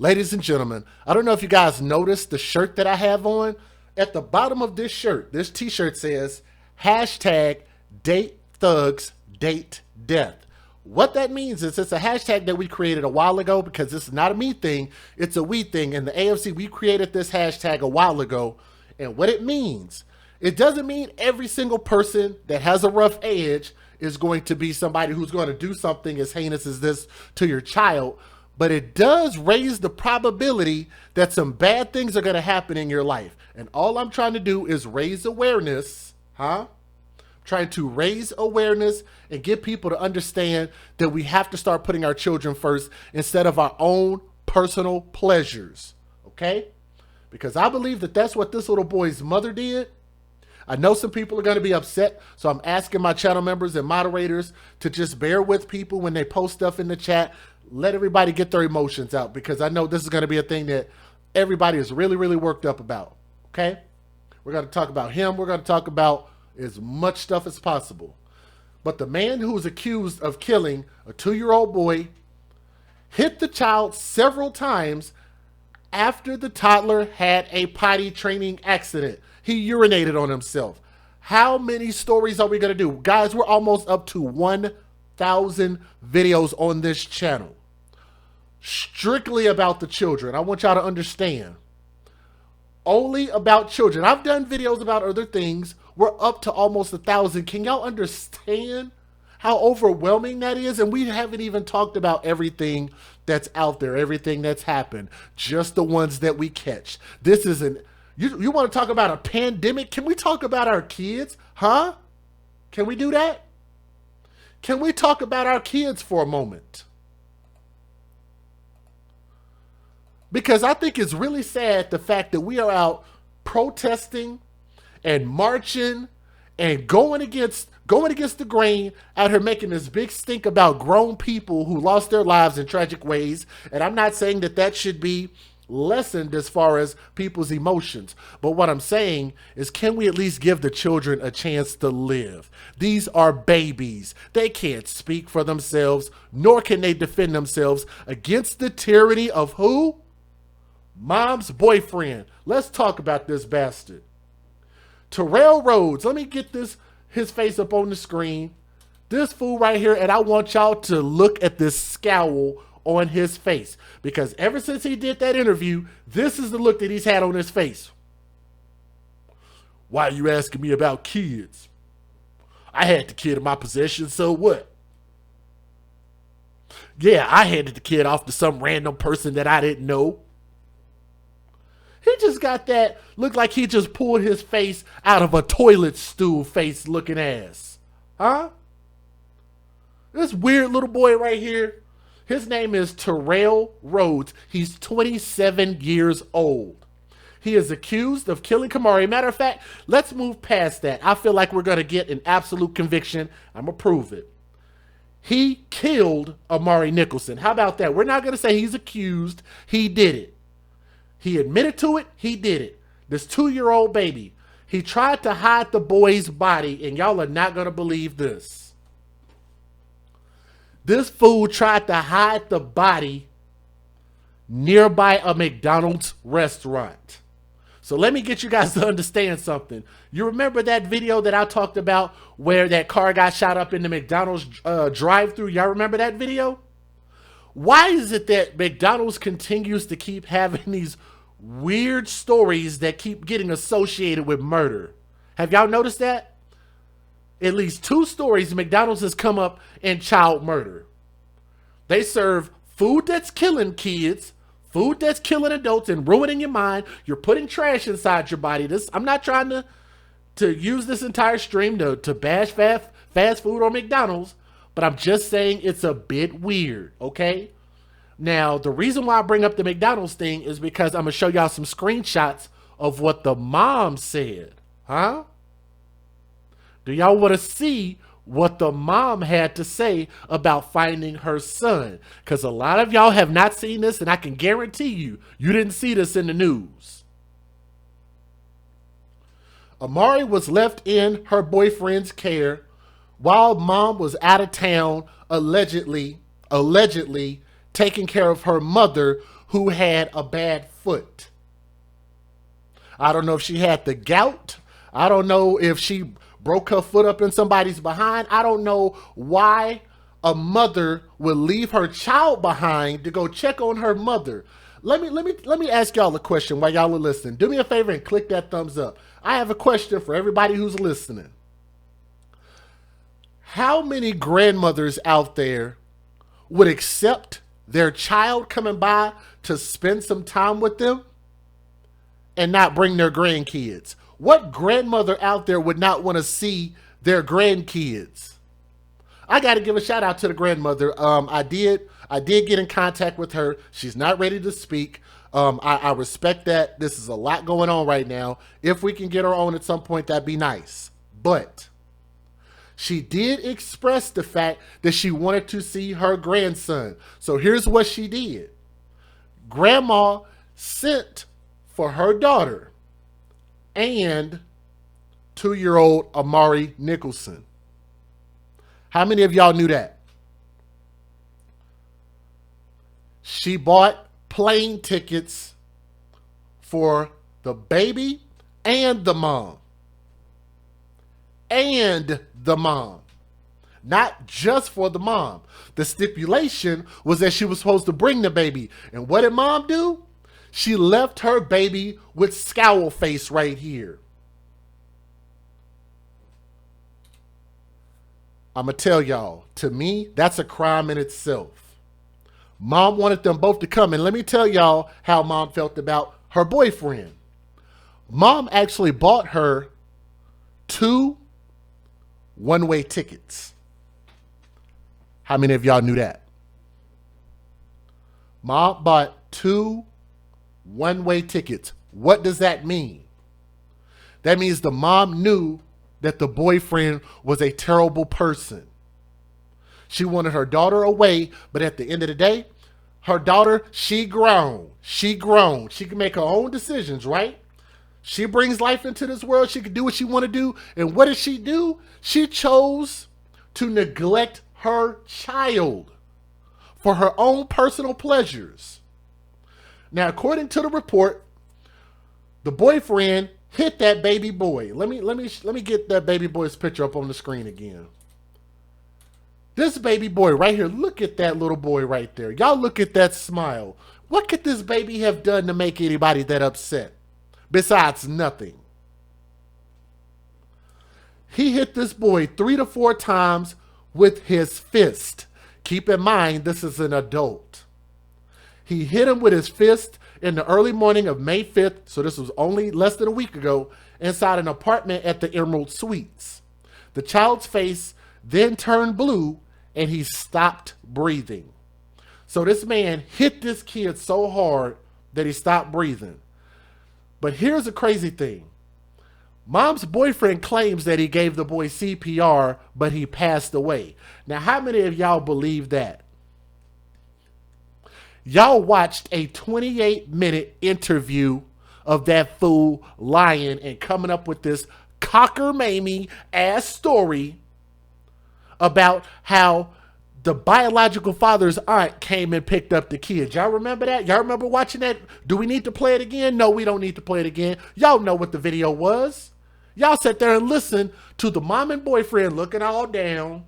Ladies and gentlemen, I don't know if you guys noticed the shirt that I have on. At the bottom of this shirt, this t-shirt says, hashtag date thugs, date death. What that means is it's a hashtag that we created a while ago because it's not a me thing, it's a we thing. In the AFC, we created this hashtag a while ago. And what it means, it doesn't mean every single person that has a rough edge is going to be somebody who's going to do something as heinous as this to your child. But it does raise the probability that some bad things are going to happen in your life. And all I'm trying to do is raise awareness, trying to raise awareness and get people to understand that we have to start putting our children first instead of our own personal pleasures, okay? Because I believe that that's what this little boy's mother did. I know some people are going to be upset, so I'm asking my channel members and moderators to just bear with people when they post stuff in the chat. Let everybody get their emotions out because I know this is going to be a thing that everybody is really, really worked up about, okay? We're going to talk about him. We're going to talk about as much stuff as possible. But the man who was accused of killing a 2-year-old boy hit the child several times after the toddler had a potty training accident. He urinated on himself. How many stories are we going to do? Guys, we're almost up to 1,000 videos on this channel. Strictly about the children. I want y'all to understand. Only about children. I've done videos about other things. We're up to almost 1,000. Can y'all understand how overwhelming that is? And we haven't even talked about everything that's out there, everything that's happened. Just the ones that we catch. This isn't... You want to talk about a pandemic? Can we talk about our kids? Huh? Can we do that? Can we talk about our kids for a moment? Because I think it's really sad the fact that we are out protesting and marching and going against the grain, out here making this big stink about grown people who lost their lives in tragic ways. And I'm not saying that that should be lessened as far as people's emotions. But what I'm saying is, can we at least give the children a chance to live? These are babies. They can't speak for themselves, nor can they defend themselves against the tyranny of who? Mom's boyfriend. Let's talk about this bastard. Terrell Rhodes. Let me get his face up on the screen. This fool right here, and I want y'all to look at this scowl on his face, because ever since he did that interview, this is the look that he's had on his face. Why are you asking me about kids? I had the kid in my possession, so what? Yeah, I handed the kid off to some random person that I didn't know. He just got that, looked like he just pulled his face out of a toilet stool face looking ass. Huh? This weird little boy right here, his name is Terrell Rhodes. He's 27 years old. He is accused of killing Amari. Matter of fact, let's move past that. I feel like we're going to get an absolute conviction. I'm going to prove it. He killed Amari Nicholson. How about that? We're not going to say he's accused. He did it. He admitted to it. He did it. This 2-year-old baby. He tried to hide the boy's body, and y'all are not going to believe this. This fool tried to hide the body nearby a McDonald's restaurant. So let me get you guys to understand something. You remember that video that I talked about where that car got shot up in the McDonald's drive-thru? Y'all remember that video? Why is it that McDonald's continues to keep having these weird stories that keep getting associated with murder? Have y'all noticed that? At least 2 stories McDonald's has come up in child murder. They serve food that's killing kids, food that's killing adults and ruining your mind. You're putting trash inside your body. I'm not trying to use this entire stream to bash fast food or McDonald's, but I'm just saying it's a bit weird, okay? Now, the reason why I bring up the McDonald's thing is because I'm going to show y'all some screenshots of what the mom said. Huh? Do y'all want to see what the mom had to say about finding her son? Because a lot of y'all have not seen this, and I can guarantee you didn't see this in the news. Amari was left in her boyfriend's care while mom was out of town, allegedly taking care of her mother, who had a bad foot. I don't know if she had the gout. I don't know if she broke her foot up in somebody's behind. I don't know why a mother would leave her child behind to go check on her mother. Let me ask y'all a question while y'all are listening. Do me a favor and click that thumbs up. I have a question for everybody who's listening. How many grandmothers out there would accept their child coming by to spend some time with them and not bring their grandkids? What grandmother out there would not want to see their grandkids? I got to give a shout out to the grandmother. I did get in contact with her. She's not ready to speak. I respect that. This is a lot going on right now. If we can get her on at some point, that'd be nice. But she did express the fact that she wanted to see her grandson. So here's what she did. Grandma sent for her daughter and 2-year-old Amari Nicholson. How many of y'all knew that? She bought plane tickets for the baby and the mom. And the mom. Not just for the mom. The stipulation was that she was supposed to bring the baby. And what did mom do? She left her baby with scowl face right here. I'm going to tell y'all, to me, that's a crime in itself. Mom wanted them both to come. And let me tell y'all how mom felt about her boyfriend. Mom actually bought her 2 one-way tickets. How many of y'all knew that? Mom bought 2 one-way tickets. What does that mean? That means the mom knew that the boyfriend was a terrible person. She wanted her daughter away, but at the end of the day, her daughter, she grown. She grown. She can make her own decisions, right? She brings life into this world. She can do what she want to do. And what did she do? She chose to neglect her child for her own personal pleasures. Now, according to the report, the boyfriend hit that baby boy. Let me get that baby boy's picture up on the screen again. This baby boy right here, look at that little boy right there. Y'all look at that smile. What could this baby have done to make anybody that upset? Besides nothing. He hit this boy 3 to 4 times with his fist. Keep in mind, this is an adult. He hit him with his fist in the early morning of May 5th, so this was only less than a week ago, inside an apartment at the Emerald Suites. The child's face then turned blue and he stopped breathing. So this man hit this kid so hard that he stopped breathing. But here's the crazy thing. Mom's boyfriend claims that he gave the boy CPR, but he passed away. Now, how many of y'all believe that? Y'all watched a 28-minute interview of that fool lying and coming up with this cockamamie ass story about how the biological father's aunt came and picked up the kids. Y'all remember that? Y'all remember watching that? Do we need to play it again? No, we don't need to play it again. Y'all know what the video was. Y'all sat there and listened to the mom and boyfriend looking all down,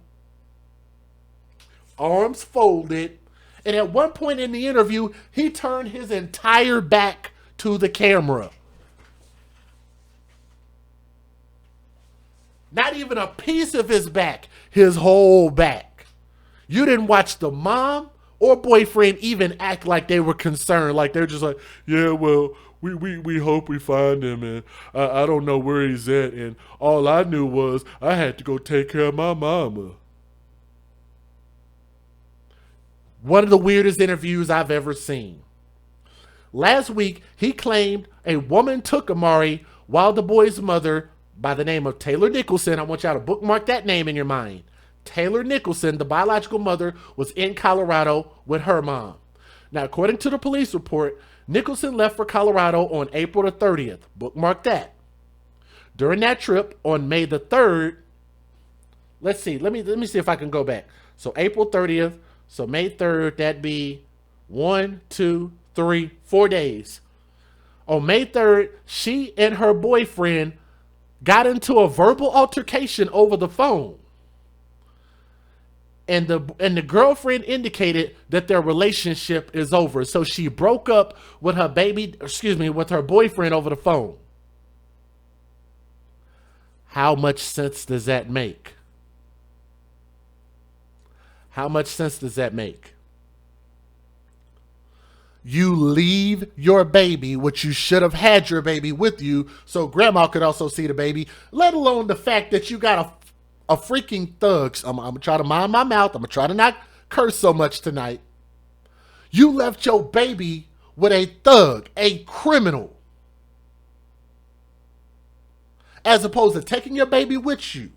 arms folded. And at one point in the interview, he turned his entire back to the camera. Not even a piece of his back, his whole back. You didn't watch the mom or boyfriend even act like they were concerned. Like they're just like, yeah, well, we hope we find him, and I don't know where he's at, and all I knew was I had to go take care of my mama. One of the weirdest interviews I've ever seen. Last week, he claimed a woman took Amari while the boy's mother, by the name of Taylor Nicholson, I want y'all to bookmark that name in your mind. Taylor Nicholson, the biological mother, was in Colorado with her mom. Now, according to the police report, Nicholson left for Colorado on April the 30th. Bookmark that. During that trip, on May the 3rd, let's see, let me see if I can go back. So April 30th, so May 3rd, that'd be 1, 2, 3, 4 days. On May 3rd, she and her boyfriend got into a verbal altercation over the phone. And the girlfriend indicated that their relationship is over. So she broke up with with her boyfriend over the phone. How much sense does that make? How much sense does that make? You leave your baby, which you should have had your baby with you so grandma could also see the baby, let alone the fact that you got a freaking thug. I'm going to try to mind my mouth. I'm going to try to not curse so much tonight. You left your baby with a thug, a criminal, as opposed to taking your baby with you.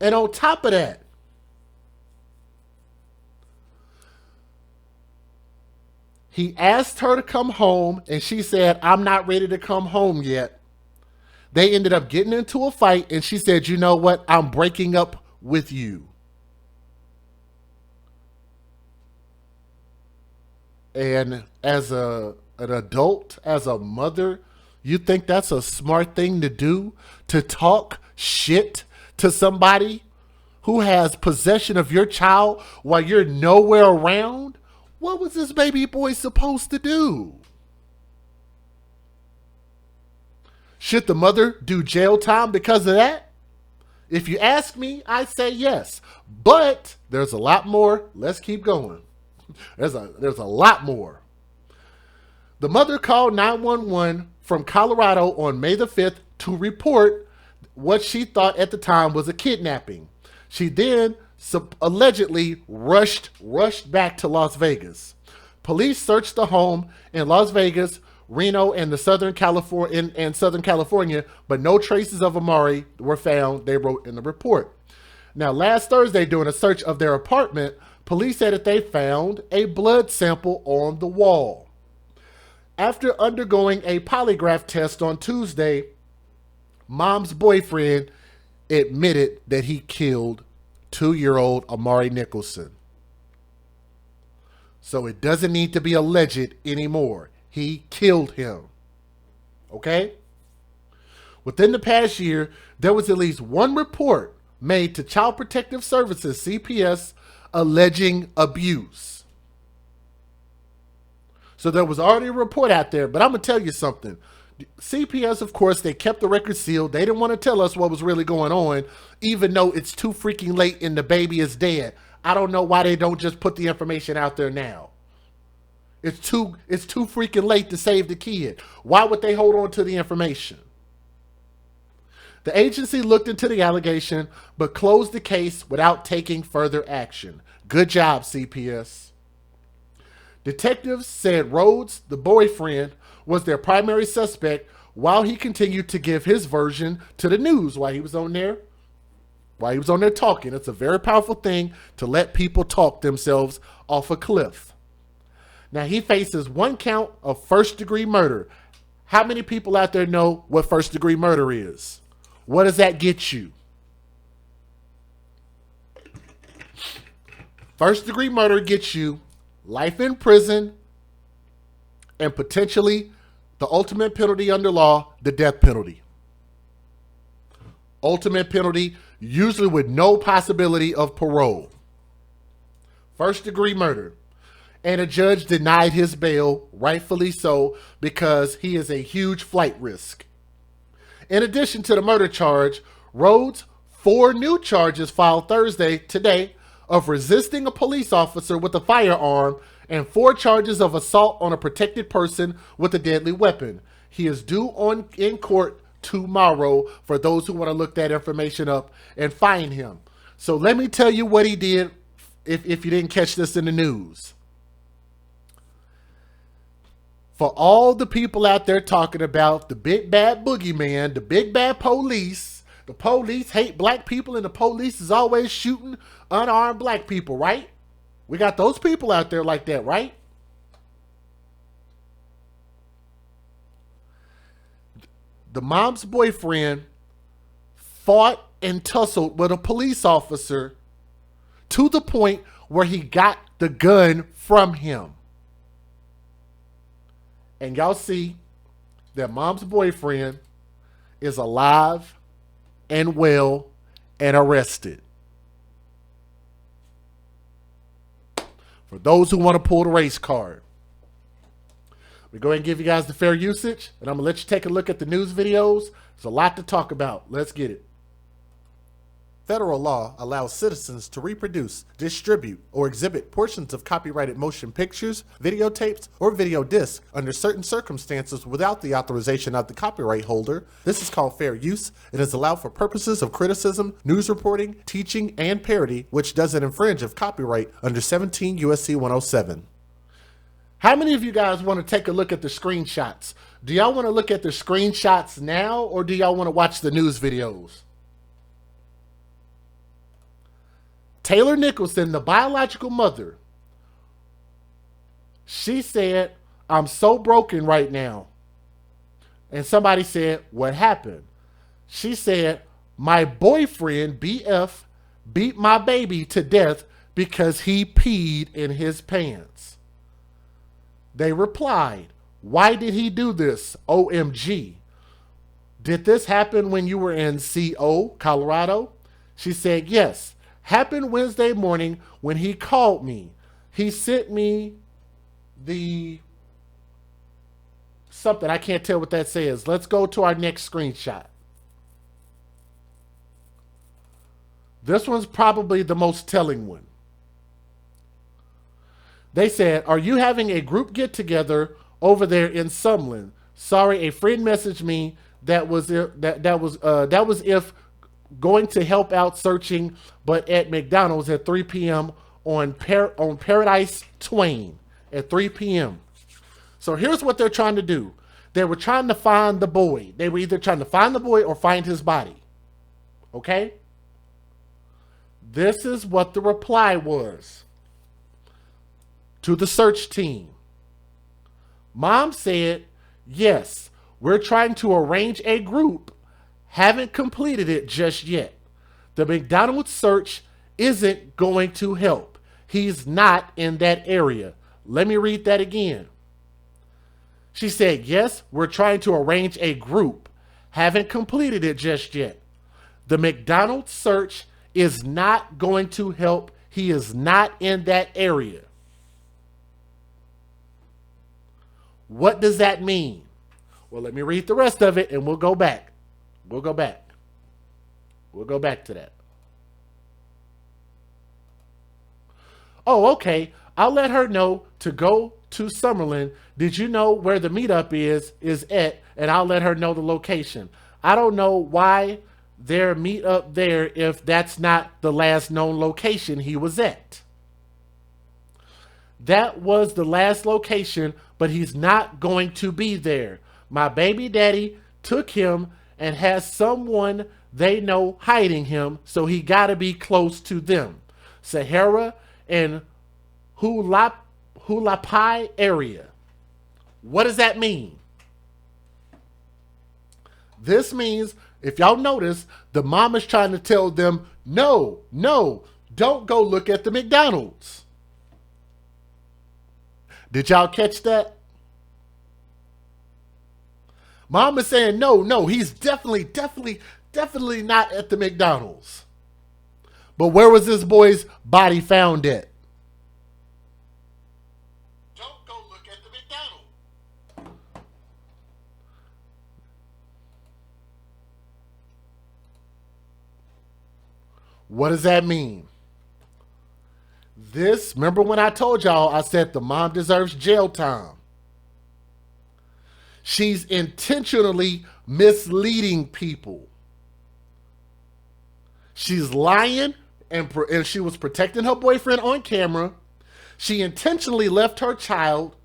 And on top of that, he asked her to come home, and she said, I'm not ready to come home yet. They ended up getting into a fight, and she said, you know what? I'm breaking up with you. And as an adult, as a mother, you think that's a smart thing to do? To talk shit to somebody who has possession of your child while you're nowhere around? What was this baby boy supposed to do? Should the mother do jail time because of that? If you ask me, I say yes. But there's a lot more. Let's keep going. There's a lot more. The mother called 911 from Colorado on May the 5th to report what she thought at the time was a kidnapping. She then allegedly rushed back to Las Vegas. Police searched the home in Las Vegas, Reno, and Southern California, but no traces of Amari were found, they wrote in the report. Now, last Thursday, during a search of their apartment, police said that they found a blood sample on the wall. After undergoing a polygraph test on Tuesday, mom's boyfriend admitted that he killed 2-year-old Amari Nicholson. So it doesn't need to be alleged anymore. He killed him. Okay? Within the past year, there was at least one report made to Child Protective Services, CPS, alleging abuse. So there was already a report out there, but I'm going to tell you something. CPS, of course, they kept the record sealed. They didn't want to tell us what was really going on, even though it's too freaking late and the baby is dead. I don't know why they don't just put the information out there now. It's too freaking late to save the kid. Why would they hold on to the information? The agency looked into the allegation, but closed the case without taking further action. Good job, CPS. Detectives said Rhodes, the boyfriend, was their primary suspect while he continued to give his version to the news while he was on there talking. It's a very powerful thing to let people talk themselves off a cliff. Now, he faces 1 count of first-degree murder. How many people out there know what first-degree murder is? What does that get you? First-degree murder gets you life in prison and potentially the ultimate penalty under law, the death penalty. Ultimate penalty, usually with no possibility of parole. First-degree murder. And a judge denied his bail, rightfully so, because he is a huge flight risk. In addition to the murder charge, Rhodes, 4 new charges filed today, of resisting a police officer with a firearm and 4 charges of assault on a protected person with a deadly weapon. He is due in court tomorrow for those who want to look that information up and find him. So let me tell you what he did if you didn't catch this in the news. For all the people out there talking about the big bad boogeyman, the big bad police, the police hate black people and the police is always shooting unarmed black people, right? We got those people out there like that, right? The mom's boyfriend fought and tussled with a police officer to the point where he got the gun from him. and y'all see that mom's boyfriend is alive and well and arrested. For those who want to pull the race card, we go ahead and give you guys the fair usage, and I'm going to let you take a look at the news videos. There's a lot to talk about. Let's get it. Federal law allows citizens to reproduce, distribute, or exhibit portions of copyrighted motion pictures, videotapes, or video discs under certain circumstances without the authorization of the copyright holder. This is called fair use. It is allowed for purposes of criticism, news reporting, teaching, and parody, which doesn't infringe of copyright under 17 U.S.C. 107. How many of you guys want to take a look at the screenshots? Do y'all want to look at the screenshots now, or do y'all want to watch the news videos? Taylor Nicholson, the biological mother, she said, "I'm so broken right now." And somebody said, "What happened?" She said, "My boyfriend, BF, beat my baby to death because he peed in his pants." They replied, "Why did he do this? OMG. Did this happen when you were in CO, Colorado?" She said, "Yes. Happened Wednesday morning when he called me. He sent me the something. I can't tell what that says." Let's go to our next screenshot. This one's probably the most telling one. They said, "Are you having a group get together over there in Sumlin? Sorry, a friend messaged me that was if going to help out searching, but at McDonald's at 3 p.m. on Paradise Twain at 3 p.m. So here's what they're trying to do. They were trying to find the boy. They were either trying to find the boy or find his body. Okay? This is what the reply was to the search team. Mom said, "Yes, we're trying to arrange a group. Haven't completed it just yet. The McDonald's search isn't going to help. He's not in that area." Let me read that again. She said, "Yes, we're trying to arrange a group. Haven't completed it just yet. The McDonald's search is not going to help. He is not in that area." What does that mean? Well, let me read the rest of it and we'll go back. We'll go back to that. "Oh, okay. I'll let her know to go to Summerlin. Did you know where the meetup is at? And I'll let her know the location. I don't know why their meetup there if that's not the last known location he was at." That was the last location, but he's not going to be there. My baby daddy took him and has someone they know hiding him, so he gotta be close to them. Sahara and Hulapai area. What does that mean? This means, if y'all notice, the mom is trying to tell them, no, don't go look at the McDonald's. Did y'all catch that? Mom is saying, no, he's definitely not at the McDonald's. But where was this boy's body found at? Don't go look at the McDonald's. What does that mean? Remember when I told y'all, I said the mom deserves jail time. She's intentionally misleading people. She's lying, and she was protecting her boyfriend on camera. She intentionally left her child.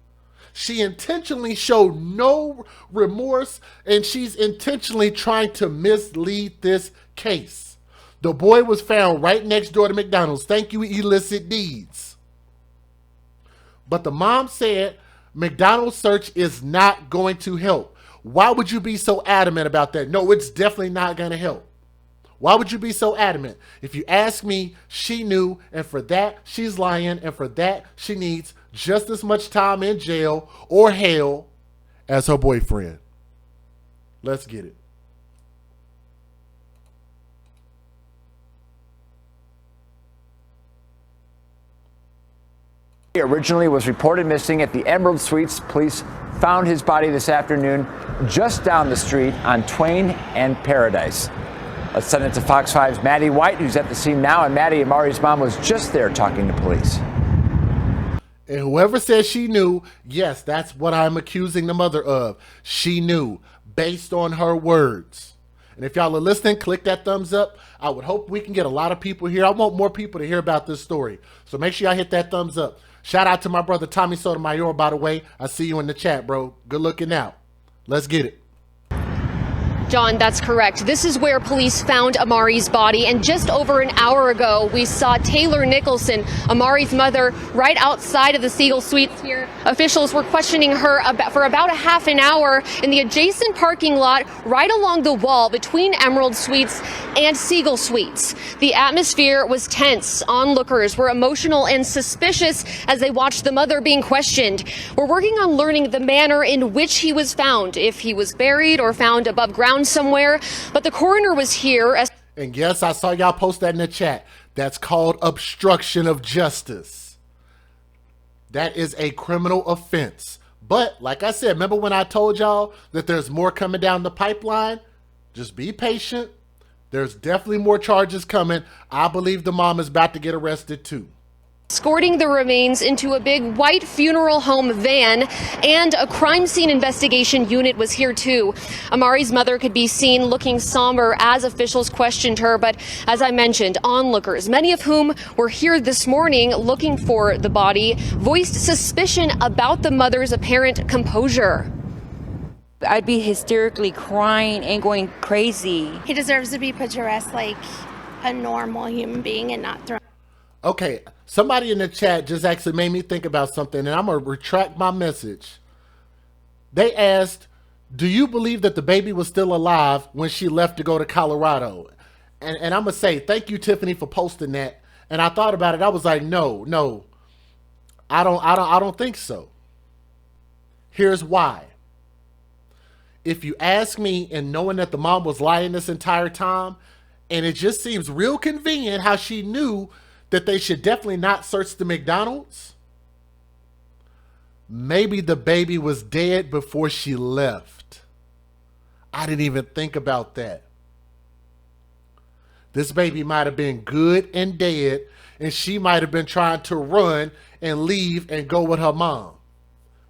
She intentionally showed no remorse, and she's intentionally trying to mislead this case. The boy was found right next door to McDonald's. Thank you, illicit deeds. But the mom said McDonald's search is not going to help. Why would you be so adamant about that? No, it's definitely not going to help. Why would you be so adamant? If you ask me, she knew, and for that, she's lying, and for that, she needs just as much time in jail or hell as her boyfriend. Let's get it. He originally was reported missing at the Emerald Suites. Police found his body this afternoon just down the street on Twain and Paradise. Let's send it to Fox 5's Maddie White, who's at the scene now. And Maddie, Amari's mom was just there talking to police. And whoever says she knew, yes, that's what I'm accusing the mother of. She knew, based on her words. And if y'all are listening, click that thumbs up. I would hope we can get a lot of people here. I want more people to hear about this story. So make sure y'all hit that thumbs up. Shout out to my brother Tommy Sotomayor, by the way. I see you in the chat, bro. Good looking out. Let's get it. John, that's correct. This is where police found Amari's body, and just over an hour ago, we saw Taylor Nicholson, Amari's mother, right outside of the Siegel Suites here. Officials were questioning her for about a half an hour in the adjacent parking lot right along the wall between Emerald Suites and Siegel Suites. The atmosphere was tense. Onlookers were emotional and suspicious as they watched the mother being questioned. We're working on learning the manner in which he was found, if he was buried or found above ground somewhere, but the coroner was here. And yes, I saw y'all post that in the chat. That's called obstruction of justice. That is a criminal offense. But like I said, remember when I told y'all that there's more coming down the pipeline? Just be patient. There's definitely more charges coming. I believe the mom is about to get arrested too. Escorting the remains into a big white funeral home van, and a crime scene investigation unit was here too. Amari's mother could be seen looking somber as officials questioned her, but as I mentioned, onlookers, many of whom were here this morning looking for the body, voiced suspicion about the mother's apparent composure. I'd be hysterically crying and going crazy. He deserves to be put to rest like a normal human being and not thrown. Okay, somebody in the chat just actually made me think about something, and I'm going to retract my message. They asked, do you believe that the baby was still alive when she left to go to Colorado? And I'm going to say, thank you, Tiffany, for posting that. And I thought about it. I was like, no, I don't think so. Here's why. If you ask me, and knowing that the mom was lying this entire time, and it just seems real convenient how she knew that they should definitely not search the McDonald's. Maybe the baby was dead before she left. I didn't even think about that. This baby might have been good and dead, and she might have been trying to run and leave and go with her mom.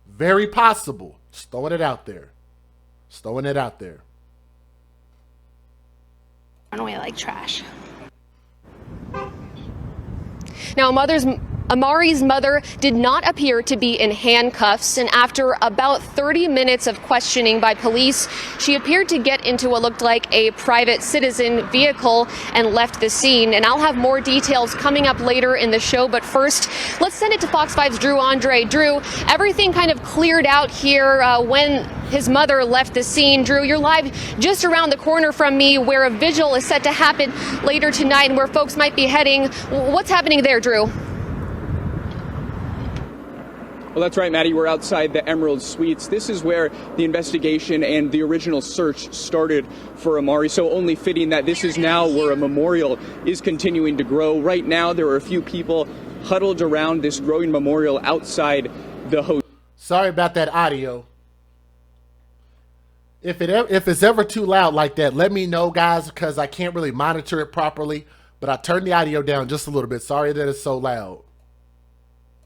Very possible. Just throwing it out there. Just throwing it out there. Run away like trash. Now, Amari's mother did not appear to be in handcuffs, and after about 30 minutes of questioning by police, she appeared to get into what looked like a private citizen vehicle and left the scene. And I'll have more details coming up later in the show, but first, let's send it to Fox 5's Drew Andre. Drew, everything kind of cleared out here when his mother left the scene. Drew, you're live just around the corner from me where a vigil is set to happen later tonight and where folks might be heading. What's happening there, Drew? Well, that's right, Maddie. We're outside the Emerald Suites. This is where the investigation and the original search started for Amari. So only fitting that this is now where a memorial is continuing to grow. Right now, there are a few people huddled around this growing memorial outside the hotel. Sorry about that audio. If it's ever too loud like that, let me know, guys, because I can't really monitor it properly. But I turned the audio down just a little bit. Sorry that it's so loud.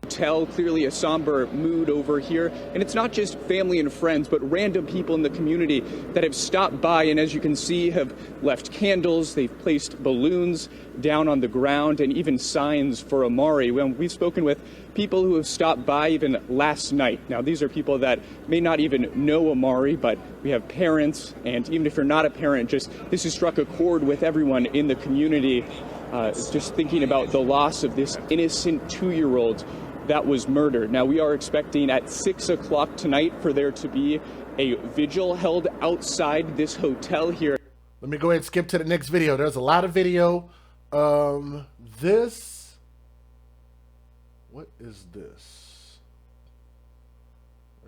Clearly a somber mood over here, and it's not just family and friends but random people in the community that have stopped by, and as you can see have left candles, they've placed balloons down on the ground, and even signs for Amari. We've spoken with people who have stopped by even last night. Now, these are people that may not even know Amari, but we have parents, and even if you're not a parent, just this has struck a chord with everyone in the community, just thinking about the loss of this innocent 2-year-old that was murdered. Now, we are expecting at 6 o'clock tonight for there to be a vigil held outside this hotel here. Let me go ahead and skip to the next video. There's a lot of video. What is this?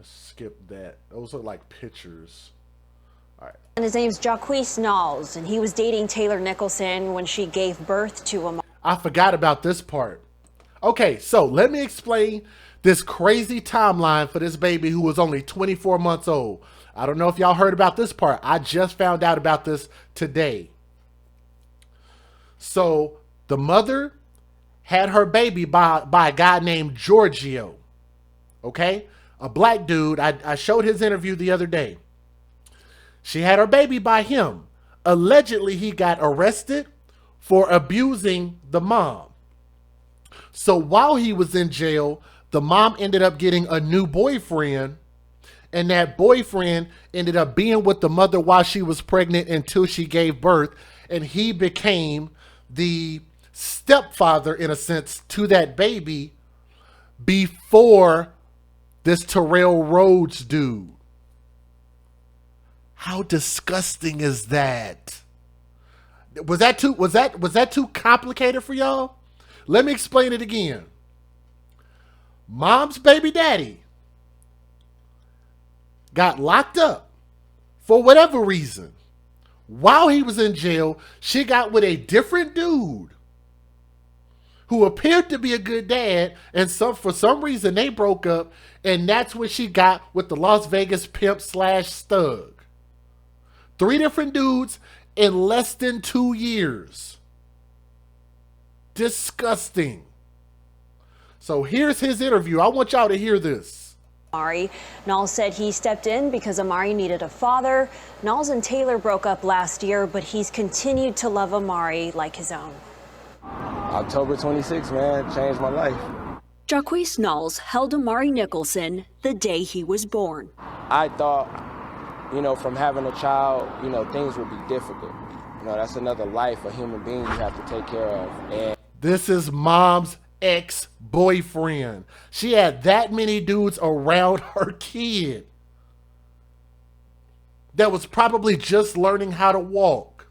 Let's skip that. Those are like pictures. All right. And his name's Jacquees Knowles, and he was dating Taylor Nicholson when she gave birth to him. I forgot about this part. Okay, so let me explain this crazy timeline for this baby who was only 24 months old. I don't know if y'all heard about this part. I just found out about this today. So the mother had her baby by a guy named Giorgio. Okay? A black dude. I showed his interview the other day. She had her baby by him. Allegedly, he got arrested for abusing the mom. So while he was in jail, the mom ended up getting a new boyfriend, and that boyfriend ended up being with the mother while she was pregnant until she gave birth, and he became the stepfather, in a sense, to that baby before this Terrell Rhodes dude. How disgusting is that? Was that too complicated for y'all? Let me explain it again. Mom's baby daddy got locked up for whatever reason. While he was in jail, she got with a different dude who appeared to be a good dad, and for some reason they broke up, and that's when she got with the Las Vegas pimp / thug. 3 different dudes in less than 2 years. Disgusting. So here's his interview. I want y'all to hear this. Amari. Knowles said he stepped in because Amari needed a father. Knowles and Taylor broke up last year, but he's continued to love Amari like his own. October 26th, man, changed my life. Jacquees Knowles held Amari Nicholson the day he was born. I thought, from having a child, things would be difficult. That's another life, a human being you have to take care of. And this is mom's ex-boyfriend. She had that many dudes around her kid that was probably just learning how to walk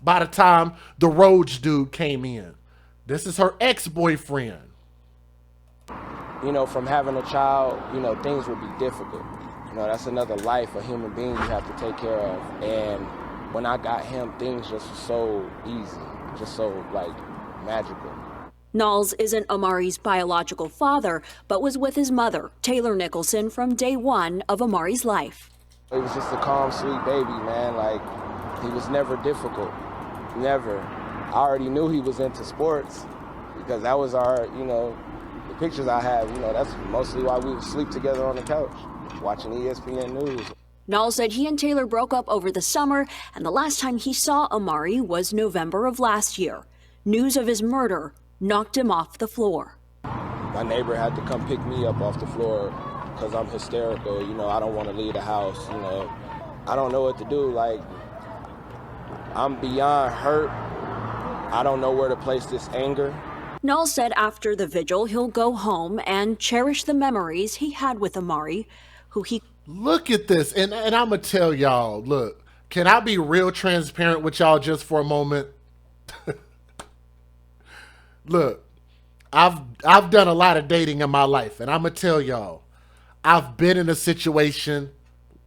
by the time the Rhodes dude came in. This is her ex-boyfriend. From having a child, things would be difficult. That's another life, a human being you have to take care of. And when I got him, things just were so easy, just so, magical. Knowles isn't Amari's biological father, but was with his mother, Taylor Nicholson, from day one of Amari's life. It was just a calm, sweet baby, man. He was never difficult. Never. I already knew he was into sports because that was our, the pictures I have, that's mostly why we would sleep together on the couch, watching ESPN News. Knowles said he and Taylor broke up over the summer, and the last time he saw Amari was November of last year. News of his murder knocked him off the floor. My neighbor had to come pick me up off the floor because I'm hysterical. I don't want to leave the house. I don't know what to do. I'm beyond hurt. I don't know where to place this anger. Knowles said after the vigil, he'll go home and cherish the memories he had with Amari, who he... Look at this. And I'm going to tell y'all, look, can I be real transparent with y'all just for a moment? Look, I've done a lot of dating in my life, and I'm going to tell y'all, I've been in a situation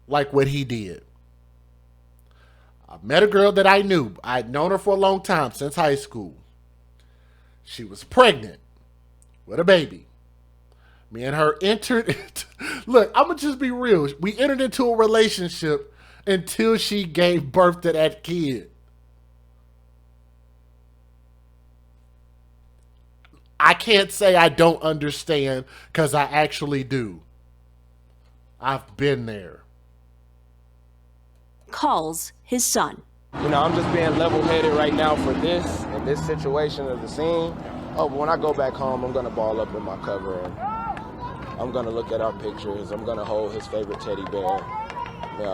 like what he did. I met a girl that I knew. I'd known her for a long time, since high school. She was pregnant with a baby. Me and her entered into, look, I'm going to just be real. We entered into a relationship until she gave birth to that kid. I can't say I don't understand because I actually do. I've been there. Calls his son. I'm just being level-headed right now for this and this situation of the scene. Oh, but when I go back home, I'm going to ball up in my cover and I'm going to look at our pictures. I'm going to hold his favorite teddy bear,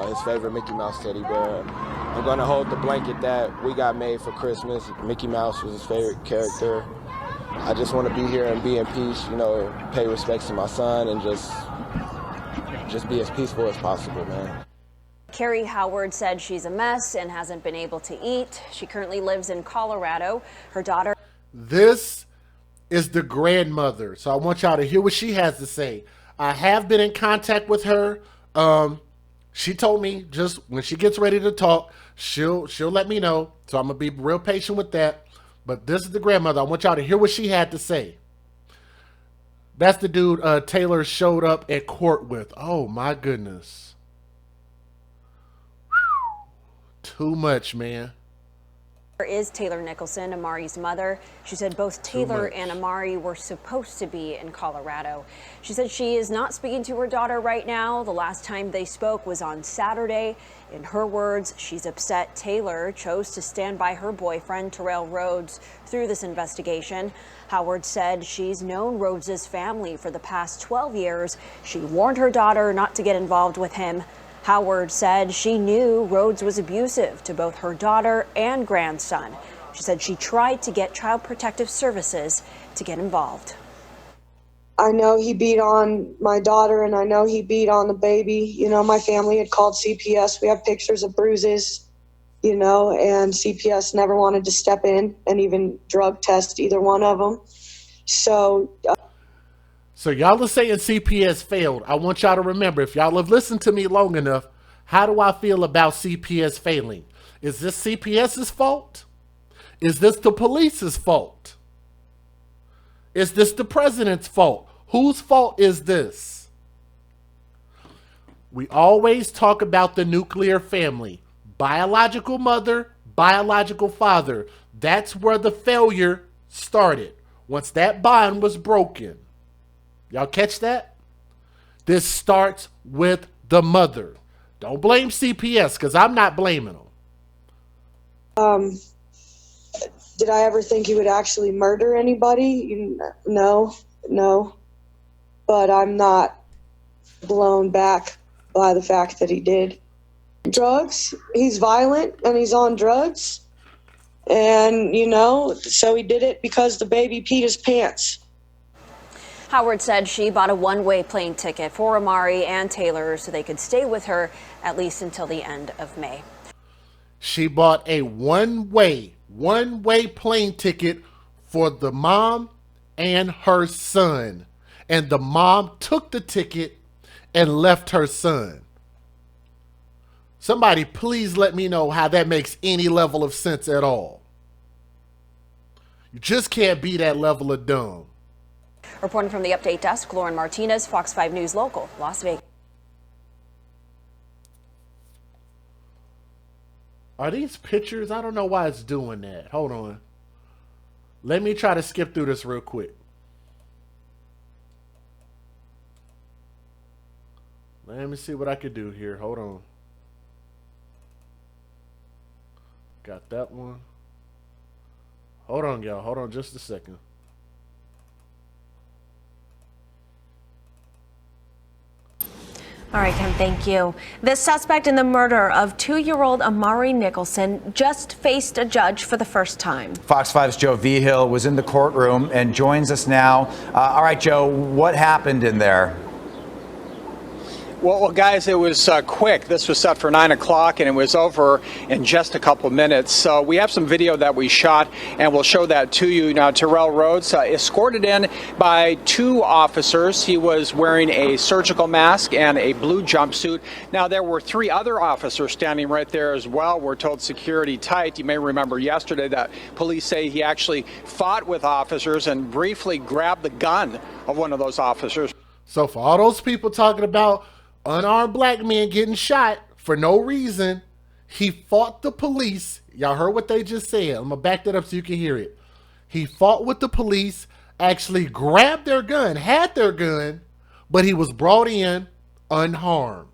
his favorite Mickey Mouse teddy bear. I'm going to hold the blanket that we got made for Christmas. Mickey Mouse was his favorite character. I just want to be here and be in peace, pay respects to my son and just be as peaceful as possible, man. Carrie Howard said she's a mess and hasn't been able to eat. She currently lives in Colorado. Her daughter... This is the grandmother. So I want y'all to hear what she has to say I have been in contact with her. She told me just when she gets ready to talk, she'll let me know. So I'm gonna be real patient with that. But this is the grandmother. I want y'all to hear what she had to say. That's the dude Taylor showed up at court with. Oh my goodness. Too much, man. Is Taylor Nicholson, Amari's mother. She said both Taylor and Amari were supposed to be in Colorado. She said she is not speaking to her daughter right now. The last time they spoke was on Saturday. In her words, she's upset Taylor chose to stand by her boyfriend, Terrell Rhodes, through this investigation. Howard said she's known Rhodes' family for the past 12 years. She warned her daughter not to get involved with him. Howard said she knew Rhodes was abusive to both her daughter and grandson. She said she tried to get Child Protective Services to get involved. I know he beat on my daughter and I know he beat on the baby. You know, my family had called CPS. We have pictures of bruises, you know, and CPS never wanted to step in and even drug test either one of them. So y'all are saying CPS failed. I want y'all to remember, if y'all have listened to me long enough, how do I feel about CPS failing? Is this CPS's fault? Is this the police's fault? Is this the president's fault? Whose fault is this? We always talk about the nuclear family. Biological mother, biological father. That's where the failure started. Once that bond was broken. Y'all catch that? This starts with the mother. Don't blame CPS, because I'm not blaming them. Did I ever think he would actually murder anybody? No. But I'm not blown back by the fact that he did. Drugs, he's violent and he's on drugs. And, you know, so he did it because the baby peed his pants. Howard said she bought a one-way plane ticket for Amari and Taylor so they could stay with her at least until the end of May. She bought a one-way plane ticket for the mom and her son. And the mom took the ticket and left her son. Somebody please let me know how that makes any level of sense at all. You just can't be that level of dumb. Reporting from the Update Desk, Lauren Martinez, Fox 5 News Local, Las Vegas. Are these pictures? I don't know why it's doing that. Hold on. Let me try to skip through this real quick. Let me see what I could do here. Hold on. Got that one. Hold on, y'all. Hold on just a second. All right, Ken, thank you. The suspect in the murder of 2-year-old Amari Nicholson just faced a judge for the first time. Fox 5's Joe Vigil was in the courtroom and joins us now. All right, Joe, what happened in there? Well, guys, it was quick. This was set for 9 o'clock, and it was over in just a couple of minutes. So we have some video that we shot, and we'll show that to you. Now, Terrell Rhodes, escorted in by 2 officers. He was wearing a surgical mask and a blue jumpsuit. Now, there were 3 other officers standing right there as well. We're told security tight. You may remember yesterday that police say he actually fought with officers and briefly grabbed the gun of one of those officers. So for all those people talking about unarmed black men getting shot for no reason, he fought the police. Y'all heard what they just said. I'm going to back that up so you can hear it. He fought with the police, actually grabbed their gun, had their gun, but he was brought in unharmed.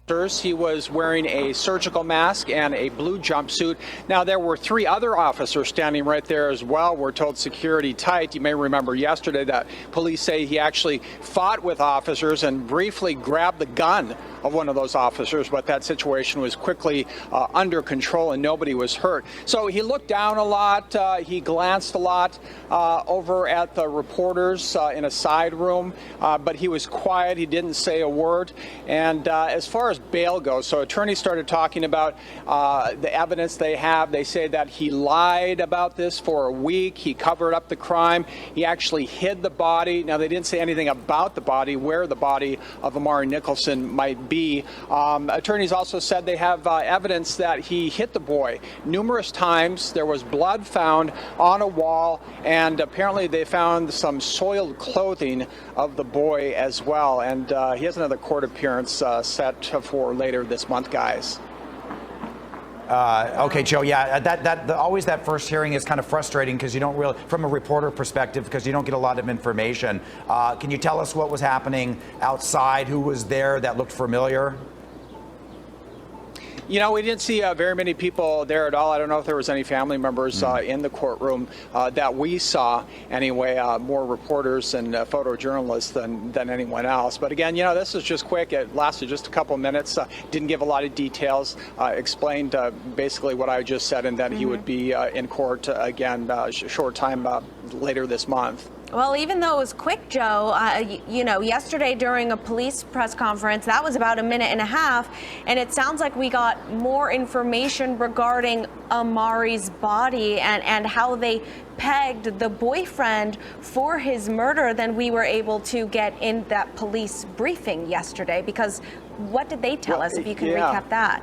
He was wearing a surgical mask and a blue jumpsuit. Now, there were 3 other officers standing right there as well. We're told security tight. You may remember yesterday that police say he actually fought with officers and briefly grabbed the gun of one of those officers, but that situation was quickly under control and nobody was hurt. So he looked down a lot. He glanced a lot over at the reporters in a side room, but he was quiet. He didn't say a word. And as far as as bail goes, so attorneys started talking about the evidence they have. They say that he lied about this for a week. He covered up the crime. He actually hid the body. Now, they didn't say anything about the body, where the body of Amari Nicholson might be. Attorneys also said they have evidence that he hit the boy numerous times. There was blood found on a wall, and apparently they found some soiled clothing of the boy as well. And he has another court appearance set for later this month, guys. Okay, Joe. Yeah, always that first hearing is kind of frustrating because you don't really, from a reporter perspective, because you don't get a lot of information. Can you tell us what was happening outside? Who was there that looked familiar? You know, we didn't see very many people there at all. I don't know if there was any family members in the courtroom that we saw. Anyway, more reporters and photojournalists than anyone else. But again, you know, this was just quick. It lasted just a couple minutes. Didn't give a lot of details. Explained basically what I just said, and that he would be in court again short time later this month. Well, even though it was quick, Joe, you know, yesterday during a police press conference, that was about a minute and a half, and it sounds like we got more information regarding Amari's body and how they pegged the boyfriend for his murder than we were able to get in that police briefing yesterday. Because what did they tell us, if you can recap that?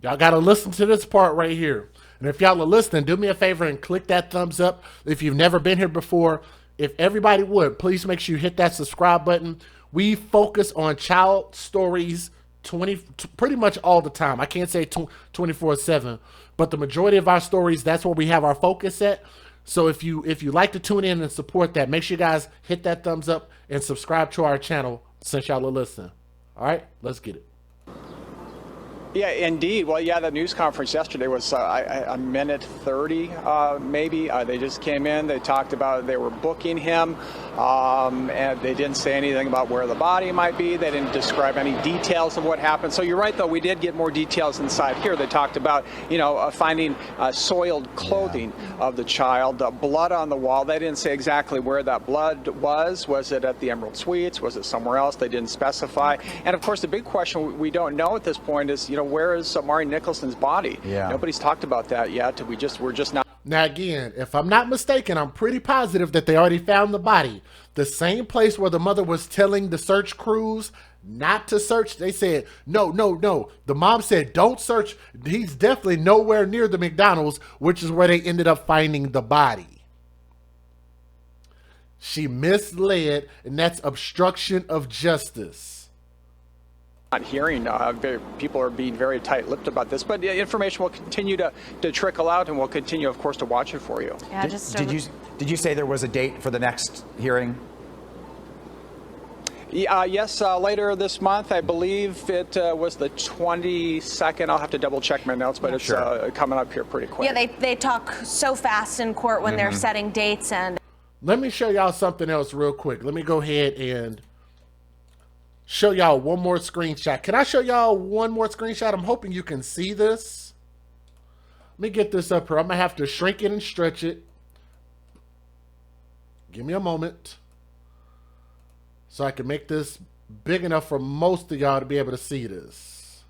Y'all got to listen to this part right here. And if y'all are listening, do me a favor and click that thumbs up. If you've never been here before, if everybody would, please make sure you hit that subscribe button. We focus on child stories pretty much all the time. I can't say 24/7, but the majority of our stories, that's where we have our focus at. So if you like to tune in and support that, make sure you guys hit that thumbs up and subscribe to our channel since y'all are listening. All right, let's get it. Yeah, indeed. Well, yeah, the news conference yesterday was a minute 30, maybe. They just came in. They talked about they were booking him, and they didn't say anything about where the body might be. They didn't describe any details of what happened. So you're right, though. We did get more details inside here. They talked about, you know, finding soiled clothing of the child, blood on the wall. They didn't say exactly where that blood was. Was it at the Emerald Suites? Was it somewhere else? They didn't specify. And of course, the big question we don't know at this point is, you know, where is Amari Nicholson's body? Yeah. Nobody's talked about that yet. We're just not. Now, again, if I'm not mistaken, I'm pretty positive that they already found the body. The same place where the mother was telling the search crews not to search. They said, no. The mom said, don't search. He's definitely nowhere near the McDonald's, which is where they ended up finding the body. She misled, and that's obstruction of justice. Not hearing people are being very tight-lipped about this, but information will continue to trickle out, and we'll continue, of course, to watch it for you. Yeah, Did you say there was a date for the next hearing? Yes, later this month. I believe it was the 22nd. I'll have to double-check my notes, but it's coming up here pretty quick. Yeah, they talk so fast in court when they're setting dates. And let me show y'all something else real quick. Let me go ahead and show y'all one more screenshot. Can I show y'all one more screenshot? I'm hoping you can see this. Let me get this up here. I'm going to have to shrink it and stretch it. Give me a moment so I can make this big enough for most of y'all to be able to see this.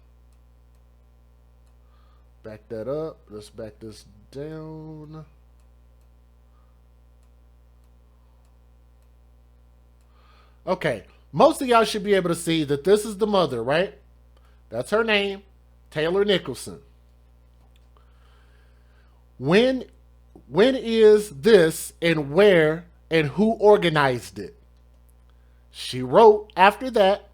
Back that up. Let's back this down. Okay. Most of y'all should be able to see that this is the mother, right? That's her name, Taylor Nicholson. When is this and where and who organized it? She wrote after that,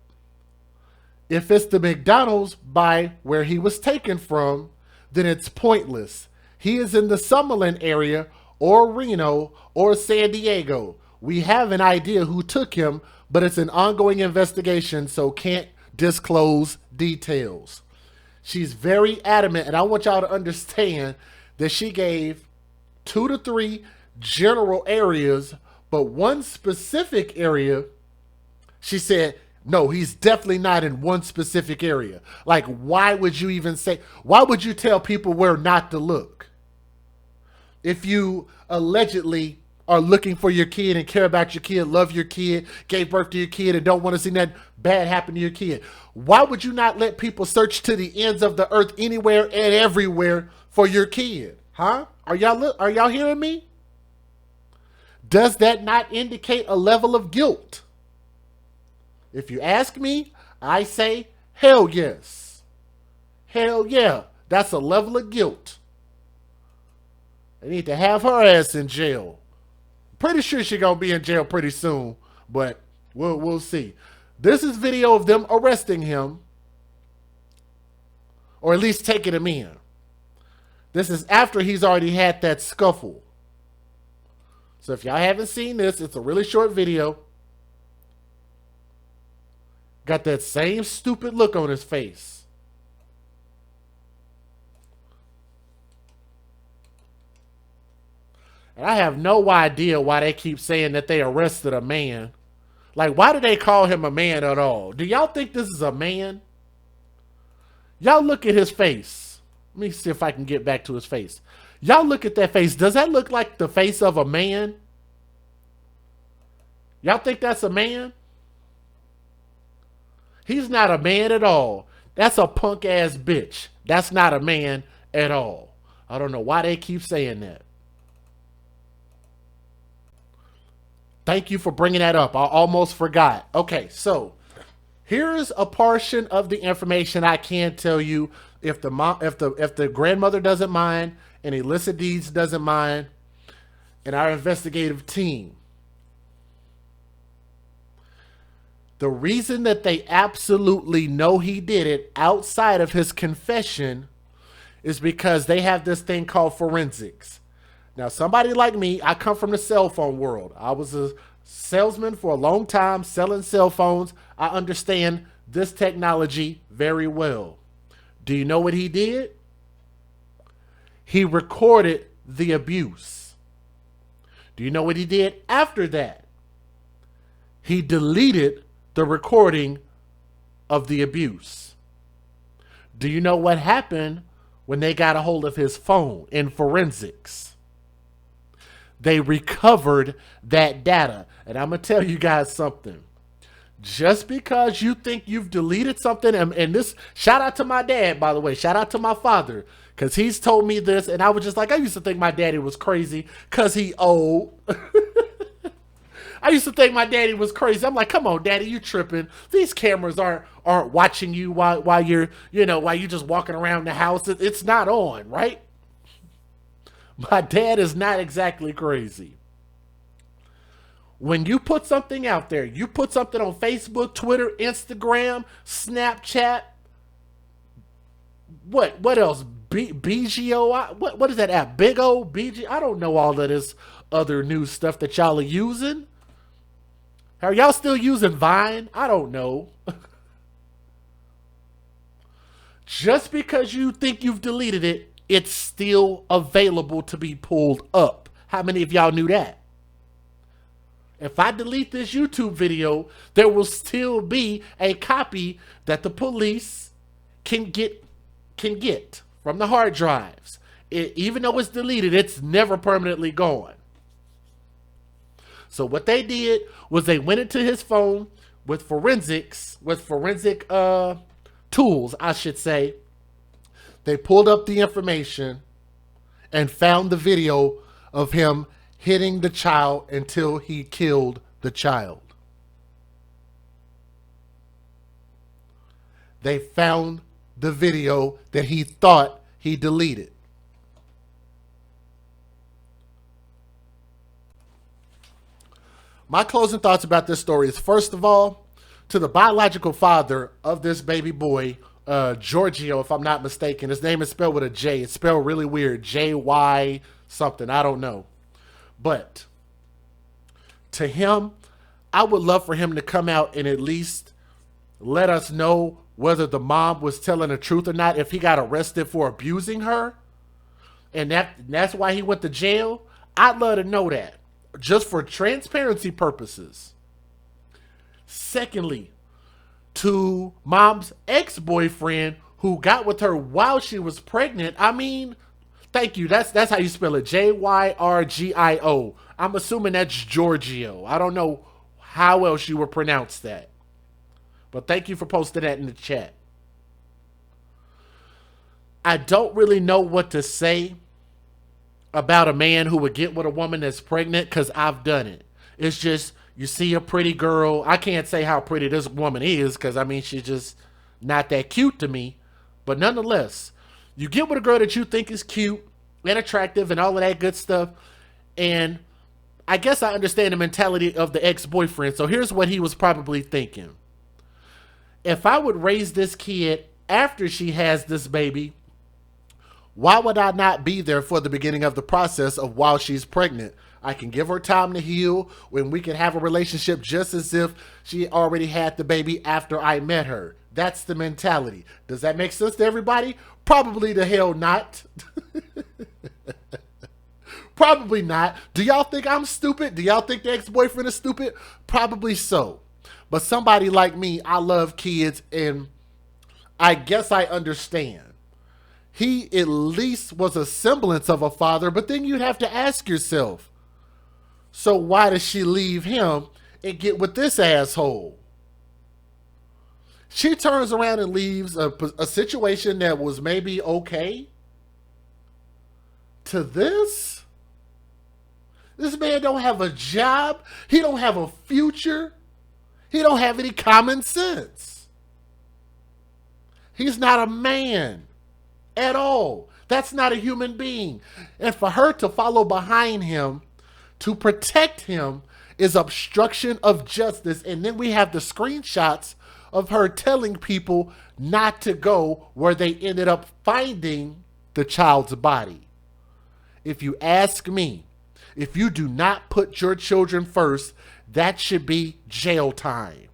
if it's the McDonald's by where he was taken from, then it's pointless. He is in the Summerlin area or Reno or San Diego. We have an idea who took him, but it's an ongoing investigation, so can't disclose details. She's very adamant, and I want y'all to understand that she gave 2 to 3 general areas, but one specific area, she said, no, he's definitely not in one specific area. Like, why would you even say, why would you tell people where not to look? If you allegedly are looking for your kid and care about your kid, love your kid, gave birth to your kid, and don't want to see nothing bad happen to your kid, why would you not let people search to the ends of the earth anywhere and everywhere for your kid? Huh? Are y'all hearing me? Does that not indicate a level of guilt? If you ask me, I say, hell yes. Hell yeah. That's a level of guilt. They need to have her ass in jail. Pretty sure she's going to be in jail pretty soon, but we'll see. This is video of them arresting him, or at least taking him in. This is after he's already had that scuffle. So if y'all haven't seen this, it's a really short video. Got that same stupid look on his face. And I have no idea why they keep saying that they arrested a man. Like, why do they call him a man at all? Do y'all think this is a man? Y'all look at his face. Let me see if I can get back to his face. Y'all look at that face. Does that look like the face of a man? Y'all think that's a man? He's not a man at all. That's a punk ass bitch. That's not a man at all. I don't know why they keep saying that. Thank you for bringing that up. I almost forgot. Okay, so here's a portion of the information I can tell you if the grandmother doesn't mind and illicit deeds doesn't mind and our investigative team. The reason that they absolutely know he did it outside of his confession is because they have this thing called forensics. Now, somebody like me, I come from the cell phone world. I was a salesman for a long time selling cell phones. I understand this technology very well. Do you know what he did? He recorded the abuse. Do you know what he did after that? He deleted the recording of the abuse. Do you know what happened when they got a hold of his phone in forensics? They recovered that data. And I'm going to tell you guys something. Just because you think you've deleted something, and this, shout out to my dad, by the way, shout out to my father, because he's told me this, and I was just like, I used to think my daddy was crazy because he old. I used to think my daddy was crazy. I'm like, come on, daddy, you tripping. These cameras aren't watching you while you're, while you're just walking around the house. It's not on, right? My dad is not exactly crazy. When you put something out there, you put something on Facebook, Twitter, Instagram, Snapchat, what else? BGO? What is that app? Big O? BG? I don't know all of this other new stuff that y'all are using. Are y'all still using Vine? I don't know. Just because you think you've deleted it, it's still available to be pulled up. How many of y'all knew that? If I delete this YouTube video, there will still be a copy that the police can get from the hard drives. Even though it's deleted, it's never permanently gone. So what they did was they went into his phone with forensic tools, I should say. They pulled up the information and found the video of him hitting the child until he killed the child. They found the video that he thought he deleted. My closing thoughts about this story is, first of all, to the biological father of this baby boy, Giorgio, if I'm not mistaken. His name is spelled with a J. It's spelled really weird. J-Y something. I don't know. But to him, I would love for him to come out and at least let us know whether the mom was telling the truth or not, if he got arrested for abusing her. And that's why he went to jail. I'd love to know that, just for transparency purposes. Secondly, to mom's ex-boyfriend who got with her while she was pregnant, I mean, Thank you. That's how you spell it. Jyrgio. I'm assuming that's Giorgio. I don't know how else you would pronounce that. But thank you for posting that in the chat. I don't really know what to say about a man who would get with a woman that's pregnant, because I've done it. It's just, you see a pretty girl. I can't say how pretty this woman is, because I mean, she's just not that cute to me. But nonetheless, you get with a girl that you think is cute and attractive and all of that good stuff. And I guess I understand the mentality of the ex-boyfriend. So here's what he was probably thinking. If I would raise this kid after she has this baby, why would I not be there for the beginning of the process of while she's pregnant? I can give her time to heal, when we can have a relationship just as if she already had the baby after I met her. That's the mentality. Does that make sense to everybody? Probably the hell not. Probably not. Do y'all think I'm stupid? Do y'all think the ex-boyfriend is stupid? Probably so. But somebody like me, I love kids, and I guess I understand. He at least was a semblance of a father, but then you'd have to ask yourself, so why does she leave him and get with this asshole? She turns around and leaves a situation that was maybe okay to this? This man don't have a job. He don't have a future. He don't have any common sense. He's not a man at all. That's not a human being. And for her to follow behind him to protect him is obstruction of justice. And then we have the screenshots of her telling people not to go where they ended up finding the child's body. If you ask me, if you do not put your children first, that should be jail time.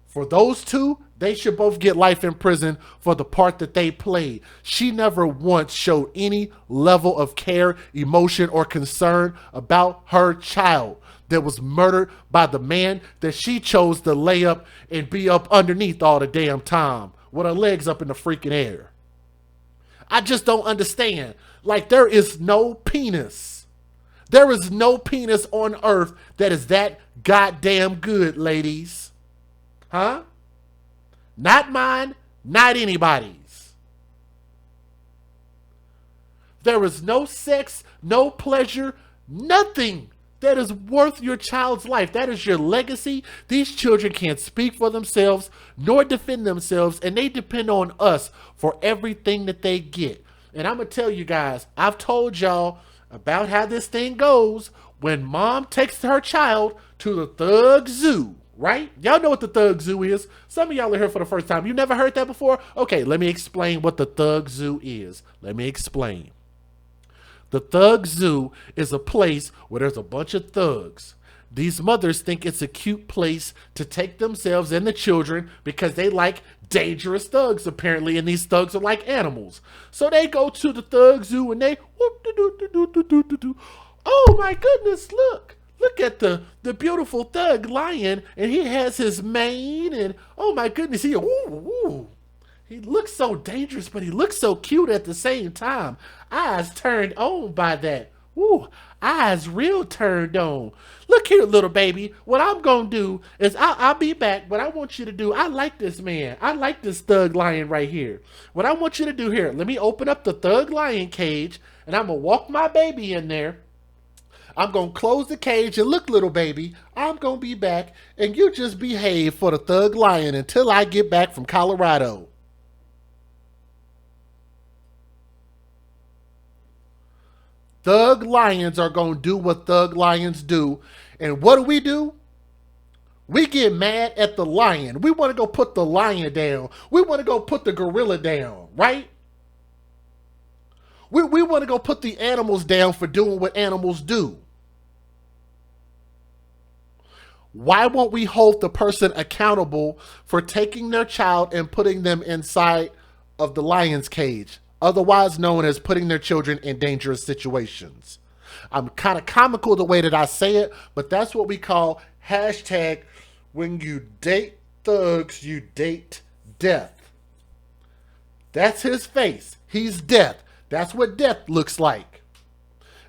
For those two, they should both get life in prison for the part that they played. She never once showed any level of care, emotion, or concern about her child that was murdered by the man that she chose to lay up and be up underneath all the damn time with her legs up in the freaking air. I just don't understand. Like, there is no penis. There is no penis on earth that is that goddamn good, ladies. Huh? Not mine, not anybody's. There is no sex, no pleasure, nothing that is worth your child's life. That is your legacy. These children can't speak for themselves nor defend themselves, and they depend on us for everything that they get. And I'm going to tell you guys, I've told y'all about how this thing goes when mom takes her child to the Thug Zoo, right? Y'all know what the Thug Zoo is. Some of y'all are here for the first time. You never heard that before? Okay, let me explain what the Thug Zoo is. Let me explain. The Thug Zoo is a place where there's a bunch of thugs. These mothers think it's a cute place to take themselves and the children because they like dangerous thugs, apparently, and these thugs are like animals. So they go to the Thug Zoo and they, oh my goodness, look at the beautiful thug lion, and he has his mane, and oh my goodness, he looks so dangerous, but he looks so cute at the same time. Eyes turned on by that. Ooh, eyes real turned on. Look here, little baby. What I'm going to do is I'll be back. What I want you to do, I like this man. I like this thug lion right here. What I want you to do here, let me open up the thug lion cage, and I'm going to walk my baby in there. I'm going to close the cage, and look, little baby, I'm going to be back, and you just behave for the thug lion until I get back from Colorado. Thug lions are going to do what thug lions do. And what do? We get mad at the lion. We want to go put the lion down. We want to go put the gorilla down, right? We want to go put the animals down for doing what animals do. Why won't we hold the person accountable for taking their child and putting them inside of the lion's cage? Otherwise known as putting their children in dangerous situations. I'm kind of comical the way that I say it, but that's what we call hashtag when you date thugs, you date death. That's his face. He's death. That's what death looks like.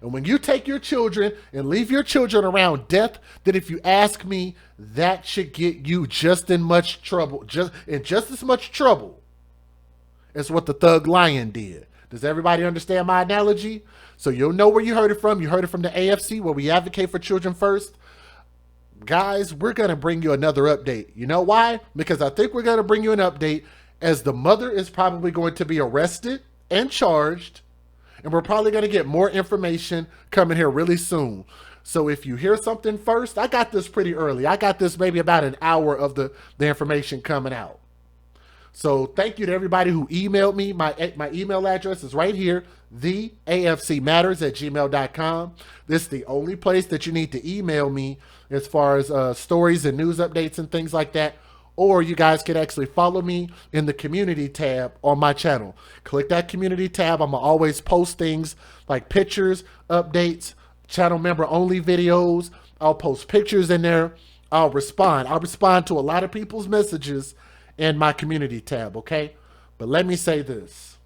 And when you take your children and leave your children around death, then if you ask me, that should get you just as much trouble as what the Thug Lion did. Does everybody understand my analogy? So you'll know where you heard it from. You heard it from the AFC, where we advocate for children first. Guys, we're going to bring you another update. You know why? Because I think we're going to bring you an update as the mother is probably going to be arrested and charged. And we're probably going to get more information coming here really soon. So if you hear something first, I got this pretty early. I got this maybe about an hour of the information coming out. So thank you to everybody who emailed me. My email address is right here, theafcmatters@gmail.com. This is the only place that you need to email me as far as stories and news updates and things like that. Or you guys can actually follow me in the community tab on my channel. Click that community tab. I'm going to always post things like pictures, updates, channel member only videos. I'll post pictures in there. I'll respond. I'll respond to a lot of people's messages in my community tab, okay? But let me say this.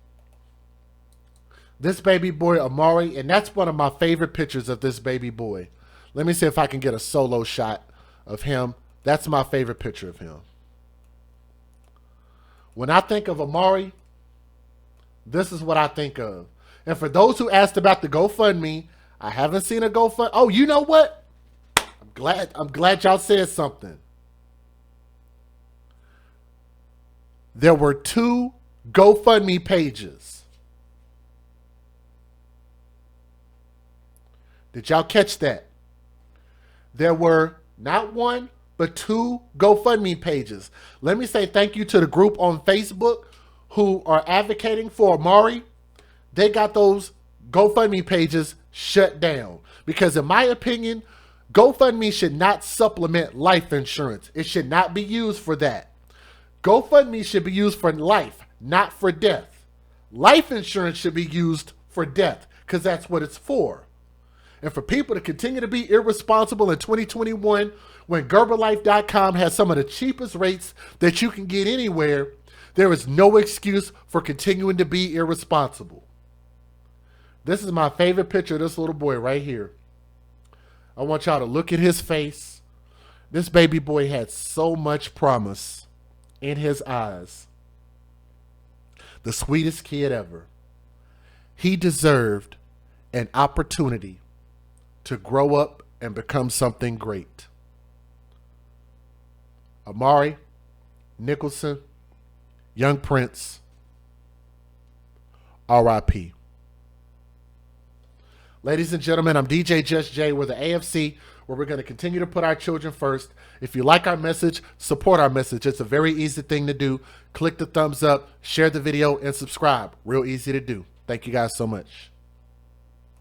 This baby boy, Amari, and that's one of my favorite pictures of this baby boy. Let me see if I can get a solo shot of him. That's my favorite picture of him. When I think of Amari, this is what I think of. And for those who asked about the GoFundMe, I haven't seen a GoFundMe. Oh, you know what? I'm glad y'all said something. There were 2 GoFundMe pages. Did y'all catch that? There were not 1, but 2 GoFundMe pages. Let me say thank you to the group on Facebook who are advocating for Amari. They got those GoFundMe pages shut down. Because in my opinion, GoFundMe should not supplement life insurance. It should not be used for that. GoFundMe should be used for life, not for death. Life insurance should be used for death because that's what it's for. And for people to continue to be irresponsible in 2021, when Gerberlife.com has some of the cheapest rates that you can get anywhere, there is no excuse for continuing to be irresponsible. This is my favorite picture of this little boy right here. I want y'all to look at his face. This baby boy had so much promise in his eyes. The sweetest kid ever. He deserved an opportunity to grow up and become something great. Amari Nicholson, Young Prince, R.I.P. Ladies and gentlemen, I'm DJ Just Jay. We're the AFC, where we're going to continue to put our children first. If you like our message, support our message. It's a very easy thing to do. Click the thumbs up, share the video, and subscribe. Real easy to do. Thank you guys so much.